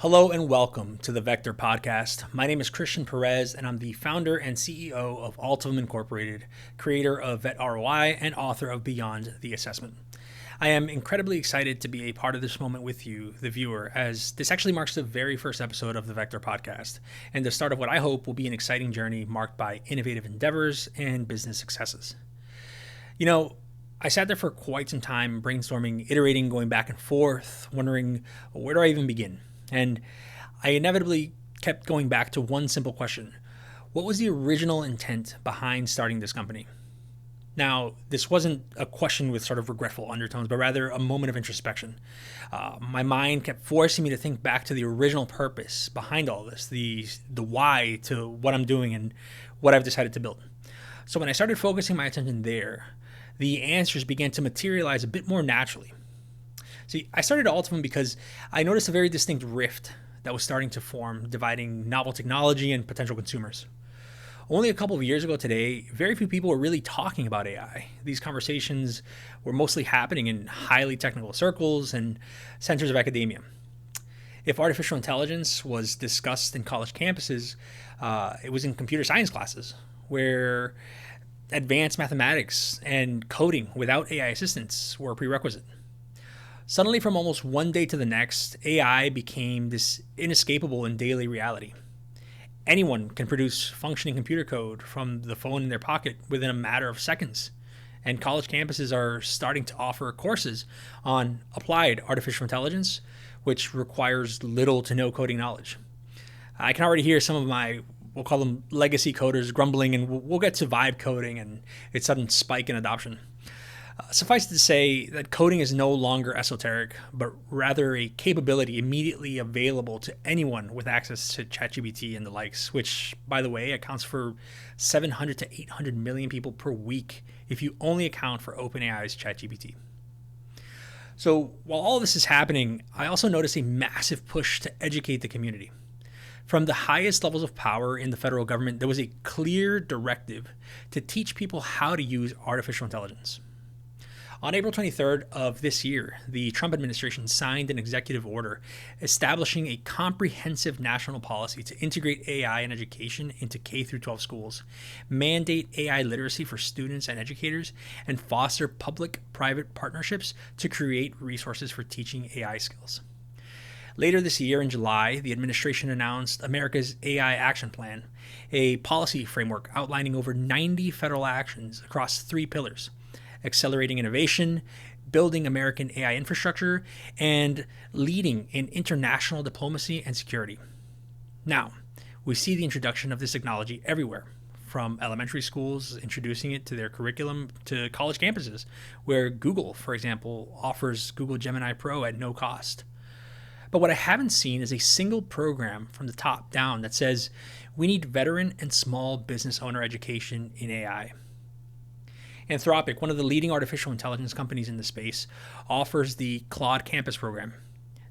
Hello and welcome to the Vector Podcast. My name is Christian Perez, and I'm the founder and CEO of Altivum Incorporated, creator of VetROI, and author of Beyond the Assessment. I am incredibly excited to be a part of this moment with you, the viewer, as this actually marks the very first episode of the Vector Podcast, and the start of what I hope will be an exciting journey marked by innovative endeavors and business successes. You know, I sat there for quite some time brainstorming, iterating, going back and forth, wondering, where do I even begin? And I inevitably kept going back to one simple question. What was the original intent behind starting this company? Now, this wasn't a question with sort of regretful undertones, but rather a moment of introspection. My mind kept forcing me to think back to the original purpose behind all this, the why to what I'm doing and what I've decided to build. So when I started focusing my attention there, the answers began to materialize a bit more naturally. See, I started Altivum because I noticed a very distinct rift that was starting to form, dividing novel technology and potential consumers. Only a couple of years ago today, very few people were really talking about AI. These conversations were mostly happening in highly technical circles and centers of academia. If artificial intelligence was discussed in college campuses, it was in computer science classes, where advanced mathematics and coding without AI assistance were a prerequisite. Suddenly, from almost one day to the next, AI became this inescapable and daily reality. Anyone can produce functioning computer code from the phone in their pocket within a matter of seconds. And college campuses are starting to offer courses on applied artificial intelligence, which requires little to no coding knowledge. I can already hear some of my, we'll call them legacy coders, grumbling, and we'll get to vibe coding and its sudden spike in adoption. Suffice it to say that coding is no longer esoteric, but rather a capability immediately available to anyone with access to ChatGPT and the likes, which, by the way, accounts for 700 to 800 million people per week if you only account for OpenAI's ChatGPT. So while all this is happening, I also notice a massive push to educate the community. From the highest levels of power in the federal government, there was a clear directive to teach people how to use artificial intelligence. On April 23rd of this year, the Trump administration signed an executive order establishing a comprehensive national policy to integrate AI in education into K-12 schools, mandate AI literacy for students and educators, and foster public-private partnerships to create resources for teaching AI skills. Later this year, in July, the administration announced America's AI Action Plan, a policy framework outlining over 90 federal actions across three pillars: accelerating innovation, building American AI infrastructure, and leading in international diplomacy and security. Now, we see the introduction of this technology everywhere, from elementary schools introducing it to their curriculum to college campuses, where Google, for example, offers Google Gemini Pro at no cost. But what I haven't seen is a single program from the top down that says we need veteran and small business owner education in AI. Anthropic, one of the leading artificial intelligence companies in the space, offers the Claude Campus program.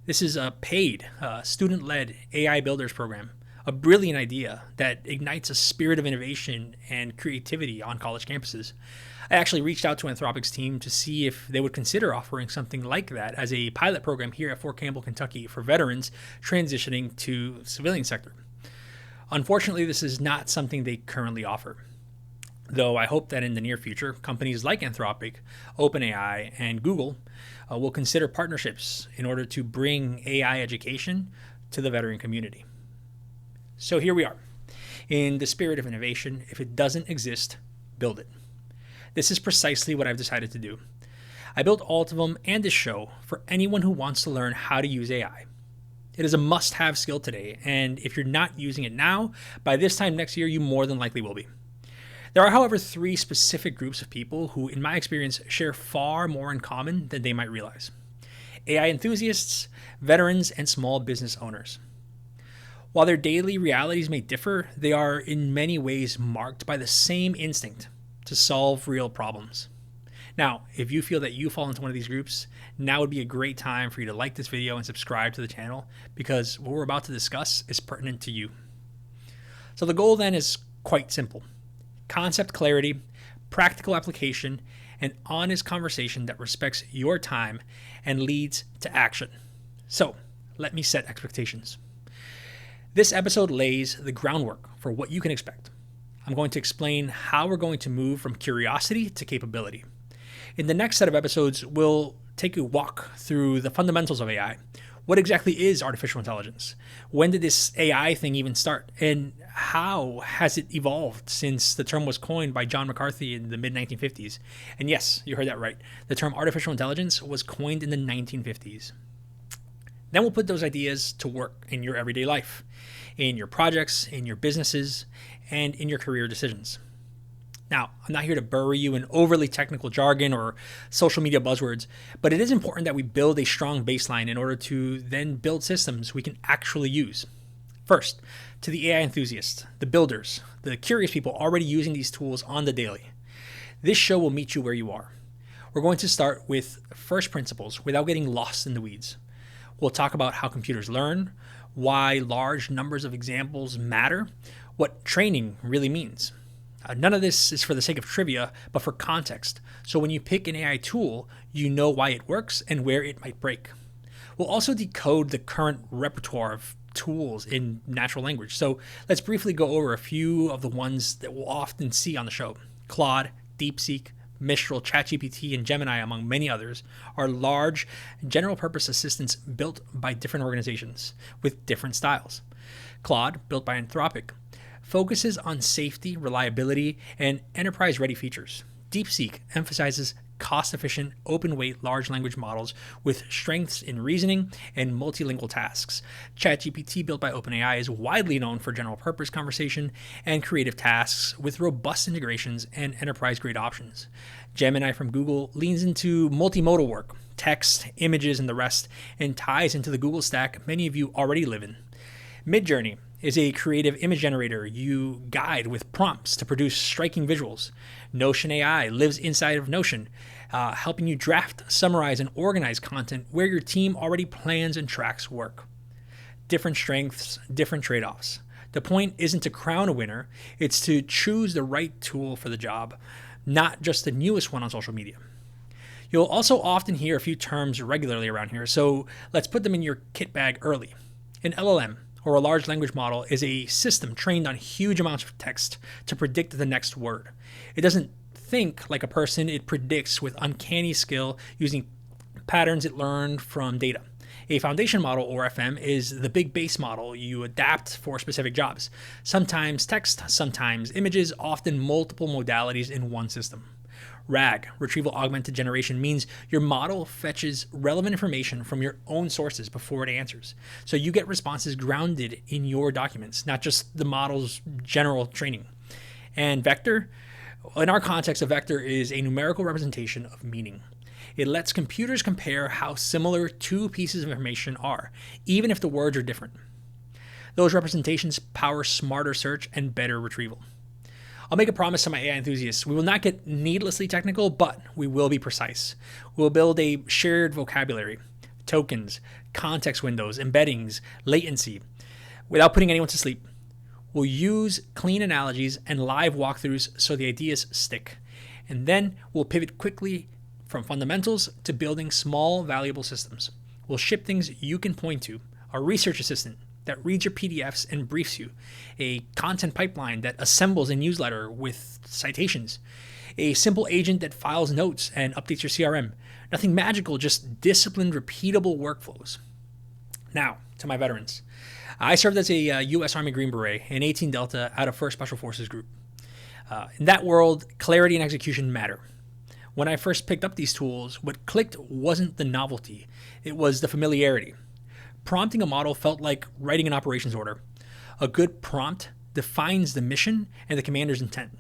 This is a paid, student-led AI builders program, a brilliant idea that ignites a spirit of innovation and creativity on college campuses. I actually reached out to Anthropic's team to see if they would consider offering something like that as a pilot program here at Fort Campbell, Kentucky for veterans transitioning to the civilian sector. Unfortunately, this is not something they currently offer, though I hope that in the near future, companies like Anthropic, OpenAI, and Google will consider partnerships in order to bring AI education to the veteran community. So here we are. In the spirit of innovation, if it doesn't exist, build it. This is precisely what I've decided to do. I built Altivum and this show for anyone who wants to learn how to use AI. It is a must-have skill today, and if you're not using it now, by this time next year, you more than likely will be. There are, however, three specific groups of people who, in my experience, share far more in common than they might realize: AI enthusiasts, veterans, and small business owners. While their daily realities may differ, they are in many ways marked by the same instinct to solve real problems. Now, if you feel that you fall into one of these groups, now would be a great time for you to like this video and subscribe to the channel, because what we're about to discuss is pertinent to you. So the goal then is quite simple: concept clarity, practical application, and honest conversation that respects your time and leads to action. So let me set expectations. This episode lays the groundwork for what you can expect. I'm going to explain how we're going to move from curiosity to capability. In the next set of episodes, we'll take a walk through the fundamentals of AI. What exactly is artificial intelligence? When did this AI thing even start? And how has it evolved since the term was coined by John McCarthy in the mid-1950s? And yes, you heard that right. The term artificial intelligence was coined in the 1950s. Then we'll put those ideas to work in your everyday life, in your projects, in your businesses, and in your career decisions. Now, I'm not here to bury you in overly technical jargon or social media buzzwords, but it is important that we build a strong baseline in order to then build systems we can actually use. First, to the AI enthusiasts, the builders, the curious people already using these tools on the daily. This show will meet you where you are. We're going to start with first principles without getting lost in the weeds. We'll talk about how computers learn, why large numbers of examples matter, what training really means. None of this is for the sake of trivia, but for context. So when you pick an AI tool, you know why it works and where it might break. We'll also decode the current repertoire of tools in natural language. So let's briefly go over a few of the ones that we'll often see on the show. Claude, DeepSeek, Mistral, ChatGPT, and Gemini, among many others, are large general-purpose assistants built by different organizations with different styles. Claude, built by Anthropic, focuses on safety, reliability, and enterprise-ready features. DeepSeek emphasizes cost-efficient, open-weight large language models with strengths in reasoning and multilingual tasks. ChatGPT, built by OpenAI, is widely known for general-purpose conversation and creative tasks with robust integrations and enterprise-grade options. Gemini from Google leans into multimodal work, text, images, and the rest, and ties into the Google stack many of you already live in. Midjourney is a creative image generator you guide with prompts to produce striking visuals. Notion AI lives inside of Notion, helping you draft, summarize, and organize content where your team already plans and tracks work. Different strengths, different trade-offs. The point isn't to crown a winner, it's to choose the right tool for the job, not just the newest one on social media. You'll also often hear a few terms regularly around here, so let's put them in your kit bag early. An LLM, or a large language model, is a system trained on huge amounts of text to predict the next word. It doesn't think like a person, it predicts with uncanny skill using patterns it learned from data. A foundation model, or FM, is the big base model you adapt for specific jobs. Sometimes text, sometimes images, often multiple modalities in one system. RAG, retrieval augmented generation, means your model fetches relevant information from your own sources before it answers. So you get responses grounded in your documents, not just the model's general training. And vector, in our context, a vector is a numerical representation of meaning. It lets computers compare how similar two pieces of information are, even if the words are different. Those representations power smarter search and better retrieval. I'll make a promise to my AI enthusiasts. We will not get needlessly technical, but we will be precise. We'll build a shared vocabulary, tokens, context windows, embeddings, latency, without putting anyone to sleep. We'll use clean analogies and live walkthroughs so the ideas stick. And then we'll pivot quickly from fundamentals to building small, valuable systems. We'll ship things you can point to, a research assistant that reads your PDFs and briefs you, a content pipeline that assembles a newsletter with citations, a simple agent that files notes and updates your CRM. Nothing magical, just disciplined, repeatable workflows. Now, to my veterans. I served as a U.S. Army Green Beret, an 18 Delta out of 1st Special Forces Group. In that world, clarity and execution matter. When I first picked up these tools, what clicked wasn't the novelty, it was the familiarity. Prompting a model felt like writing an operations order. A good prompt defines the mission and the commander's intent.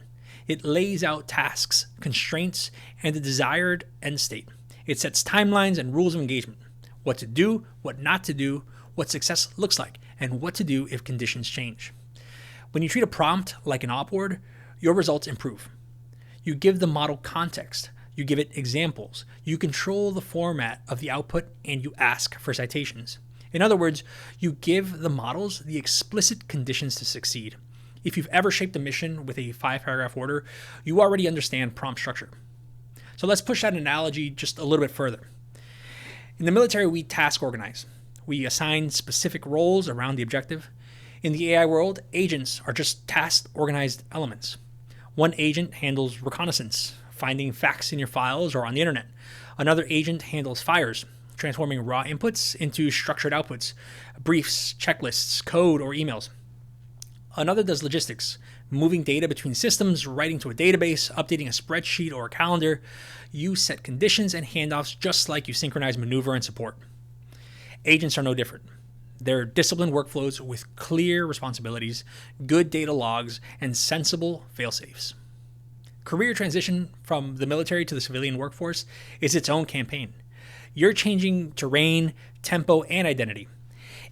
It lays out tasks, constraints, and the desired end state. It sets timelines and rules of engagement. What to do, what not to do, what success looks like, and what to do if conditions change. When you treat a prompt like an op word, your results improve. You give the model context. You give it examples. You control the format of the output, and you ask for citations. In other words, you give the models the explicit conditions to succeed. If you've ever shaped a mission with a 5-paragraph order, you already understand prompt structure. So let's push that analogy just a little bit further. In the military, we task organize. We assign specific roles around the objective. In the AI world, agents are just task-organized elements. One agent handles reconnaissance, finding facts in your files or on the internet. Another agent handles fires, transforming raw inputs into structured outputs, briefs, checklists, code, or emails. Another does logistics, moving data between systems, writing to a database, updating a spreadsheet or a calendar. You set conditions and handoffs just like you synchronize maneuver and support. Agents are no different. They're disciplined workflows with clear responsibilities, good data logs, and sensible fail-safes. Career transition from the military to the civilian workforce is its own campaign. You're changing terrain, tempo, and identity.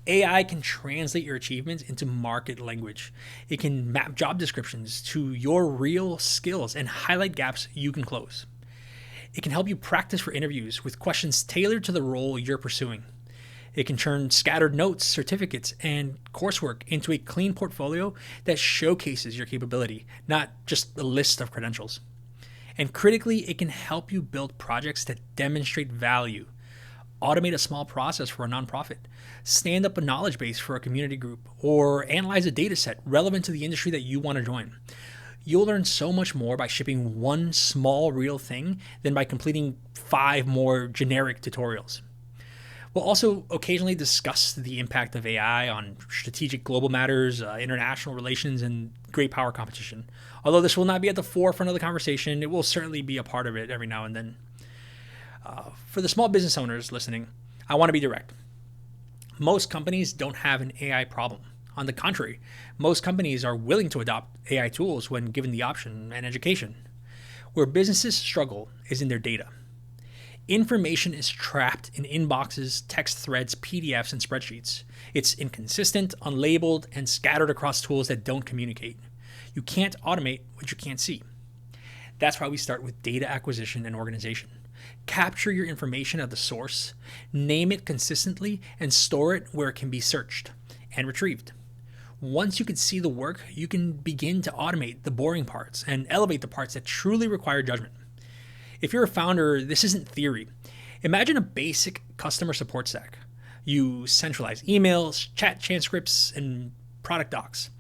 AI can translate your achievements into market language. It can map job descriptions to your real skills and highlight gaps you can close. It can help you practice for interviews with questions tailored to the role you're pursuing. It can turn scattered notes, certificates, and coursework into a clean portfolio that showcases your capability, not just a list of credentials. And critically, it can help you build projects that demonstrate value, automate a small process for a nonprofit, stand up a knowledge base for a community group, or analyze a data set relevant to the industry that you want to join. You'll learn so much more by shipping one small real thing than by completing 5 more generic tutorials. We'll also occasionally discuss the impact of AI on strategic global matters, international relations, and great power competition. Although this will not be at the forefront of the conversation, it will certainly be a part of it every now and then. For the small business owners listening, I want to be direct. Most companies don't have an AI problem. On the contrary, most companies are willing to adopt AI tools when given the option and education. Where businesses struggle is in their data. Information is trapped in inboxes, text threads, PDFs, and spreadsheets. It's inconsistent, unlabeled, and scattered across tools that don't communicate. You can't automate what you can't see. That's why we start with data acquisition and organization. Capture your information at the source, name it consistently, and store it where it can be searched and retrieved. Once you can see the work, you can begin to automate the boring parts and elevate the parts that truly require judgment. If you're a founder, this isn't theory. Imagine a basic customer support stack. You centralize emails, chat transcripts, and product docs.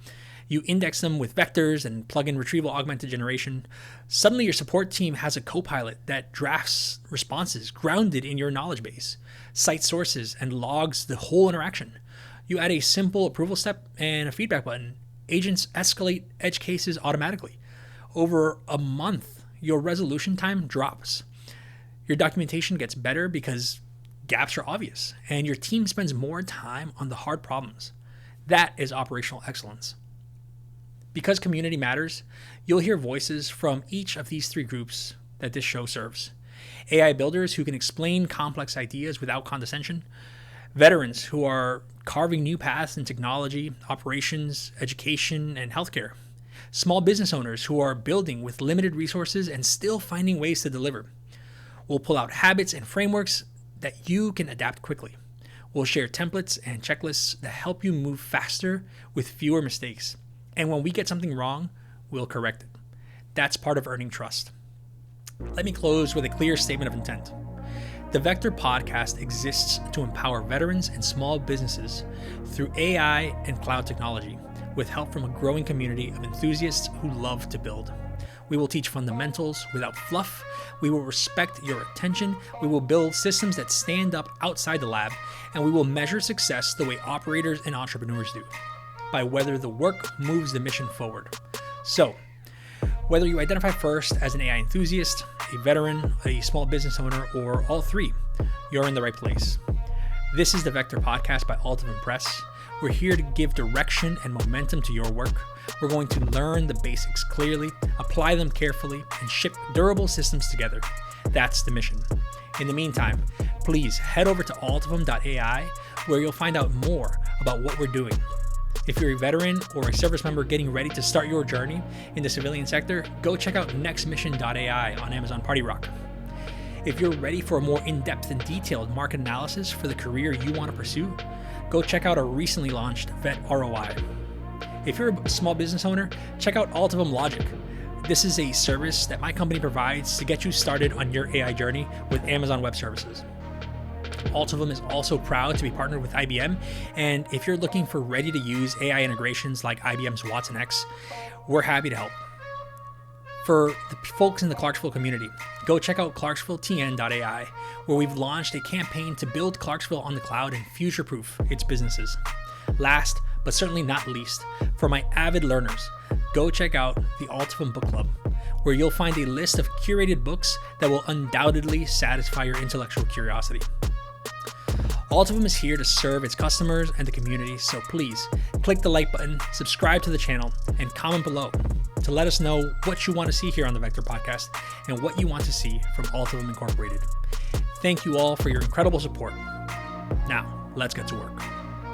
You index them with vectors and plug in retrieval augmented generation. Suddenly your support team has a co-pilot that drafts responses grounded in your knowledge base, cites sources, and logs the whole interaction. You add a simple approval step and a feedback button. Agents escalate edge cases automatically. Over a month, your resolution time drops. Your documentation gets better because gaps are obvious, and your team spends more time on the hard problems. That is operational excellence. Because community matters, you'll hear voices from each of these 3 groups that this show serves. AI builders who can explain complex ideas without condescension, veterans who are carving new paths in technology, operations, education, and healthcare, small business owners who are building with limited resources and still finding ways to deliver. We'll pull out habits and frameworks that you can adapt quickly. We'll share templates and checklists that help you move faster with fewer mistakes. And when we get something wrong, we'll correct it. That's part of earning trust. Let me close with a clear statement of intent. The Vector Podcast exists to empower veterans and small businesses through AI and cloud technology, with help from a growing community of enthusiasts who love to build. We will teach fundamentals without fluff. We will respect your attention. We will build systems that stand up outside the lab, and we will measure success the way operators and entrepreneurs do, by whether the work moves the mission forward. So, whether you identify first as an AI enthusiast, a veteran, a small business owner, or all 3, you're in the right place. This is the Vector Podcast by Altivum Press. We're here to give direction and momentum to your work. We're going to learn the basics clearly, apply them carefully, and ship durable systems together. That's the mission. In the meantime, please head over to altivum.ai, where you'll find out more about what we're doing. If you're a veteran or a service member getting ready to start your journey in the civilian sector, go check out nextmission.ai on Amazon Party Rock. If you're ready for a more in-depth and detailed market analysis for the career you want to pursue, go check out our recently launched VetROI. If you're a small business owner, check out Altivum Logic. This is a service that my company provides to get you started on your AI journey with Amazon Web Services. Altivum is also proud to be partnered with IBM, and if you're looking for ready-to-use AI integrations like IBM's Watson X, we're happy to help. For the folks in the Clarksville community, go check out clarksvilletn.ai, where we've launched a campaign to build Clarksville on the cloud and future-proof its businesses. Last, but certainly not least, for my avid learners, go check out the Altivum Book Club, where you'll find a list of curated books that will undoubtedly satisfy your intellectual curiosity. Altivum is here to serve its customers and the community, so please click the like button, subscribe to the channel, and comment below to let us know what you want to see here on the Vector Podcast and what you want to see from Altivum Incorporated. Thank you all for your incredible support. Now, let's get to work.